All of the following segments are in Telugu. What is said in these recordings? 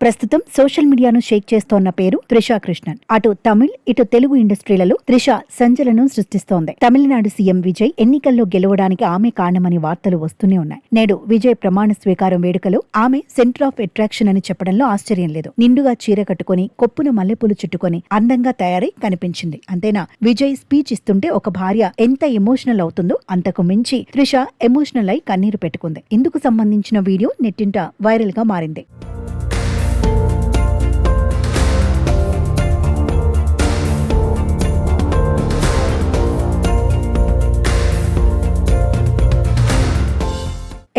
ప్రస్తుతం సోషల్ మీడియాను షేక్ చేస్తోన్న పేరు త్రిష కృష్ణన్. అటు తమిళ్ ఇటు తెలుగు ఇండస్ట్రీలలో త్రిష సంచలనం సృష్టిస్తోంది. తమిళనాడు సీఎం విజయ్ ఎన్నికల్లో గెలవడానికి ఆమె కారణమని వార్తలు వస్తూనే ఉన్నాయి. నేడు విజయ్ ప్రమాణ స్వీకారం వేడుకలో ఆమె సెంటర్ ఆఫ్ అట్రాక్షన్ అని చెప్పడంలో ఆశ్చర్యం లేదు. నిండుగా చీర కట్టుకుని కొప్పున మల్లెపూలు చుట్టుకొని అందంగా తయారై కనిపించింది. అంతేనా, విజయ్ స్పీచ్ ఇస్తుంటే ఒక భార్య ఎంత ఎమోషనల్ అవుతుందో అంతకు మించి త్రిష ఎమోషనల్ అయి కన్నీరు పెట్టుకుంది. ఇందుకు సంబంధించిన వీడియో నెట్టింట వైరల్ గా మారింది.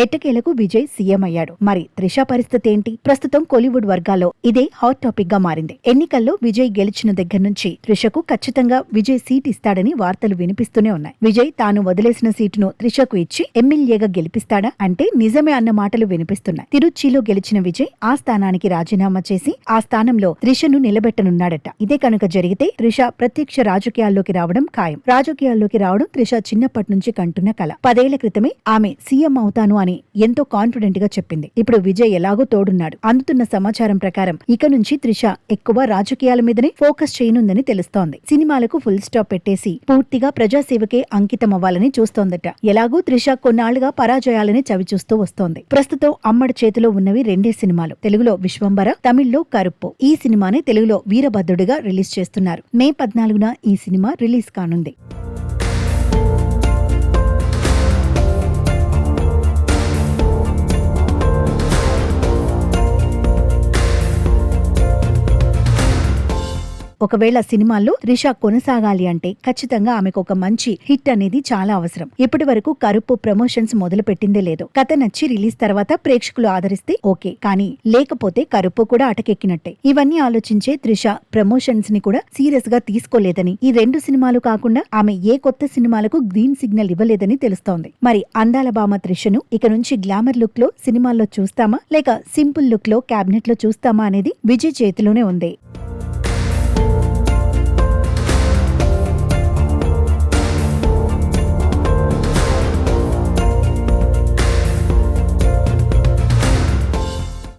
ఎట్టకేలకు విజయ్ సీఎం అయ్యాడు. మరి త్రిష పరిస్థితి ఏంటి? ప్రస్తుతం కోలీవుడ్ వర్గాల్లో ఇదే హాట్ టాపిక్ గా మారింది. ఎన్నికల్లో విజయ్ గెలిచిన దగ్గర నుంచి త్రిషకు ఖచ్చితంగా విజయ్ సీట్ ఇస్తాడని వార్తలు వినిపిస్తూనే ఉన్నాయి. విజయ్ తాను వదిలేసిన సీటును త్రిషకు ఇచ్చి ఎమ్మెల్యేగా గెలిపిస్తాడా అంటే నిజమే అన్న మాటలు వినిపిస్తున్నాయి. తిరుచిలో గెలిచిన విజయ్ ఆ స్థానానికి రాజీనామా చేసి ఆ స్థానంలో త్రిషను నిలబెట్టనున్నాడట. ఇదే కనుక జరిగితే త్రిష ప్రత్యక్ష రాజకీయాల్లోకి రావడం ఖాయం. రాజకీయాల్లోకి రావడం త్రిష చిన్నప్పటి నుంచి కంటున్న కల. 10 ఏళ్ల క్రితమే ఆమె సీఎం అవుతాను అని ఎంతో కాన్ఫిడెంట్ గా చెప్పింది. ఇప్పుడు విజయ్ ఎలాగో తోడున్నాడు. అందుతున్న సమాచారం ప్రకారం ఇక నుంచి త్రిష ఎక్కువ రాజకీయాల మీదనే ఫోకస్ చేయనుందని తెలుస్తోంది. సినిమాలకు ఫుల్ స్టాప్ పెట్టేసి పూర్తిగా ప్రజాసేవకే అంకితమవ్వాలని చూస్తోందట. ఎలాగూ త్రిష కొన్నాళ్లుగా పరాజయాలని చవిచూస్తూ వస్తోంది. ప్రస్తుతం అమ్మడి చేతిలో ఉన్నవి 2 సినిమాలు. తెలుగులో విశ్వంబర, తమిళ్లో కరుప్పు. ఈ సినిమాని తెలుగులో వీరభద్రుడిగా రిలీజ్ చేస్తున్నారు. మే 14న ఈ సినిమా రిలీజ్ కానుంది. ఒకవేళ సినిమాల్లో త్రిష కొనసాగాలి అంటే ఖచ్చితంగా ఆమెకు ఒక మంచి హిట్ అనేది చాలా అవసరం. ఇప్పటి వరకు కరుప్పు ప్రమోషన్స్ మొదలు పెట్టిందే లేదు. కథ నచ్చి రిలీజ్ తర్వాత ప్రేక్షకులు ఆదరిస్తే ఓకే, కానీ లేకపోతే కరుప్పు కూడా అటకెక్కినట్టే. ఇవన్నీ ఆలోచించే త్రిష ప్రమోషన్స్ ని కూడా సీరియస్ గా తీసుకోలేదని, ఈ 2 సినిమాలు కాకుండా ఆమె ఏ కొత్త సినిమాలకు గ్రీన్ సిగ్నల్ ఇవ్వలేదని తెలుస్తోంది. మరి అందాల భామ త్రిషను ఇక నుంచి గ్లామర్ లుక్ లో సినిమాల్లో చూస్తామా లేక సింపుల్ లుక్ లో క్యాబినెట్ లో చూస్తామా అనేది విజయ్ చేతిలోనే ఉంది.